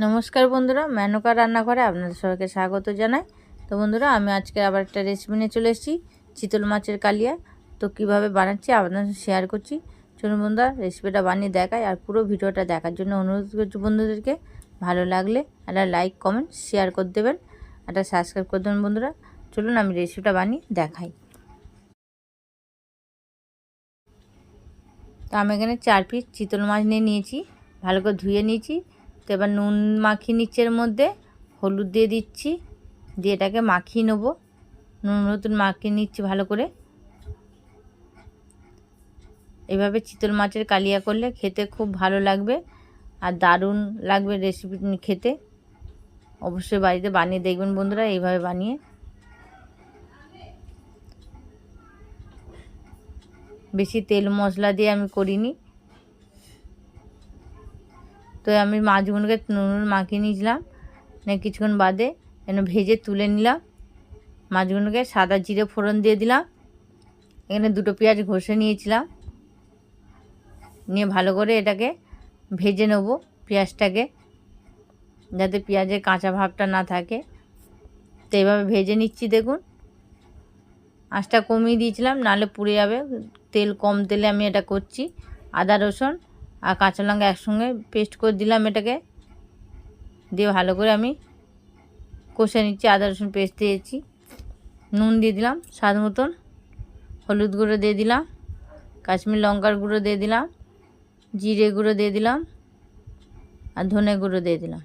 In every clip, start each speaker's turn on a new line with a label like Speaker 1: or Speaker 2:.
Speaker 1: নমস্কার বন্ধুরা, মেনকা রান্নাঘরে আপনাদের সবাইকে স্বাগত জানাই। তো বন্ধুরা, আমি আজকে আবার একটা রেসিপি নিয়ে চলে এসেছি, চিতল মাছের কালিয়া। তো কিভাবে বানাচ্ছি আপনাদের শেয়ার করছি। চলুন বন্ধুরা, রেসিপিটা বানিয়ে দেখাই। আর পুরো ভিডিওটা দেখার জন্য অনুরোধ করছি বন্ধুদেরকে। ভালো লাগলে একটা লাইক, কমেন্ট, শেয়ার করে দেবেন, একটা সাবস্ক্রাইব করে দেবেন বন্ধুরা। চলুন আমি রেসিপিটা বানিয়ে দেখাই। তো আমি এখানে 4 পিস চিতল মাছ নিয়ে নিয়েছি, ভালো করে ধুয়ে নিয়েছি। তো এবার নুন মাখিয়ে নিচ্ছি, এর মধ্যে হলুদ দিয়ে দিচ্ছি, দিয়ে এটাকে মাখিয়ে নেবো। নুন মাখিয়ে নিচ্ছি ভালো করে। এভাবে চিতল মাছের কালিয়া করলে খেতে খুব ভালো লাগবে আর দারুণ লাগবে রেসিপি খেতে। অবশ্যই বাড়িতে বানিয়ে দেখবেন বন্ধুরা, এইভাবে বানিয়ে। বেশি তেল মশলা দিয়ে আমি করিনি। তো আমি মাছগুলোকে নুন মাখিয়ে নিয়েছিলাম, কিছুক্ষণ বাদে ভেজে তুলে নিলাম। মাছগুলোকে সাদা জিরে ফোড়ন দিয়ে দিলাম। এখানে 2টো পেঁয়াজ ঘষে নিয়েছিলাম, নিয়ে ভালো করে এটাকে ভেজে নেব পেঁয়াজটাকে, যাতে পেঁয়াজের কাঁচা ভাবটা না থাকে। তো এইভাবে ভেজে নিচ্ছি। দেখুন, আঁচটা কমিয়ে দিয়েছিলাম, নাহলে পুড়ে যাবে। কম তেলে আমি এটা করছি। আদা রসুন আর কাঁচা লঙ্কা একসঙ্গে পেস্ট করে দিলাম, এটাকে দিয়ে ভালো করে আমি কষে নিচ্ছি। আদা রসুন পেস্ট দিয়েছি, নুন দিয়ে দিলাম স্বাদ মতন, হলুদ গুঁড়ো দিয়ে দিলাম, কাশ্মীর লঙ্কার গুঁড়ো দিয়ে দিলাম, জিরে গুঁড়ো দিয়ে দিলাম আর ধনে গুঁড়ো দিয়ে দিলাম।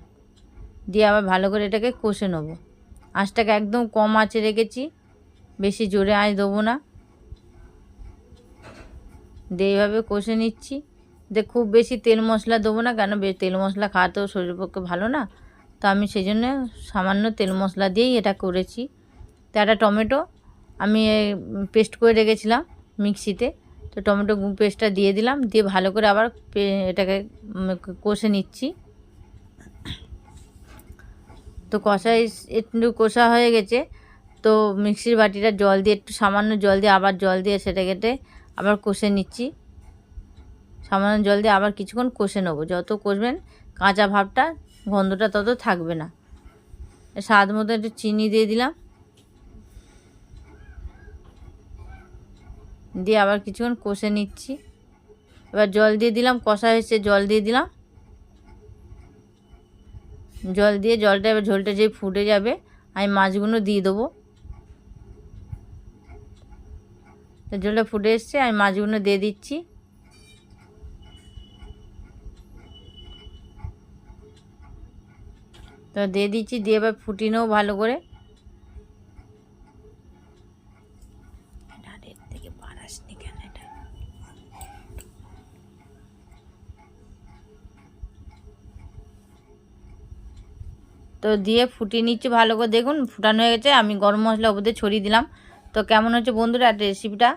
Speaker 1: দিয়ে আবার ভালো করে এটাকে কষে নেব। আঁচটাকে একদম কম আঁচে রেখেছি, বেশি জোরে আঁচ দেবো না। দিয়ে এইভাবে কষে নিচ্ছি। খুব বেশি তেল মশলা দেবো না, কেন তেল মশলা খাওয়াতেও শরীরের পক্ষে ভালো না। তো আমি সেই জন্য সামান্য তেল মশলা দিয়েই এটা করেছি। তো একটা টমেটো আমি পেস্ট করে রেখেছিলাম মিক্সিতে, তো টমেটো পেস্টটা দিয়ে দিলাম, দিয়ে ভালো করে আবার এটাকে কষে নিচ্ছি। তো একটু কষা হয়ে গেছে। তো মিক্সির বাটিটা জল দিয়ে, একটু সামান্য জল দিয়ে, আবার জল দিয়ে সেটাকে আবার কষে নিচ্ছি। সামান্য জল দিয়ে আবার কিছুক্ষণ কষে নেবো। যত কষবেন কাঁচা ভাবটা, গন্ধটা তত থাকবে না। স্বাদ মতো একটু চিনি দিয়ে দিলাম, দিয়ে আবার কিছুক্ষণ কষে নিচ্ছি। এবার জল দিয়ে দিলাম, কষা হয়েছে, জল দিয়ে দিলাম। জল দিয়ে জলটা এবার ঝোলটা যেই ফুটে যাবে, আমি মাছগুলো দিয়ে দেবো। তো ঝোলটা ফুটে এসছে, আমি মাছগুলো দিয়ে দিচ্ছি। তো দিয়ে দিচ্ছি, দিয়ে এবার ফুটিয়ে নেবো ভালো করে। তো দিয়ে ফুটিয়ে নিচ্ছি ভালো করে। দেখুন ফুটানো হয়ে গেছে, আমি গরম মশলা ওপর দিয়ে ছড়িয়ে দিলাম। তো কেমন হচ্ছে বন্ধুরা একটা রেসিপিটা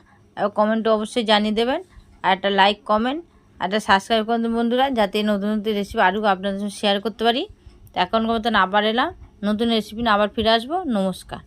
Speaker 1: কমেন্টে অবশ্যই জানিয়ে দেবেন। আর একটা লাইক, কমেন্ট, একটা সাবস্ক্রাইব করে দেবেন বন্ধুরা, যাতে নতুন নতুন রেসিপি আরও আপনাদের সঙ্গে শেয়ার করতে পারি। তো এখনকার মতন আবার এলাম নতুন রেসিপি নিয়ে, আবার ফিরে আসবো। নমস্কার।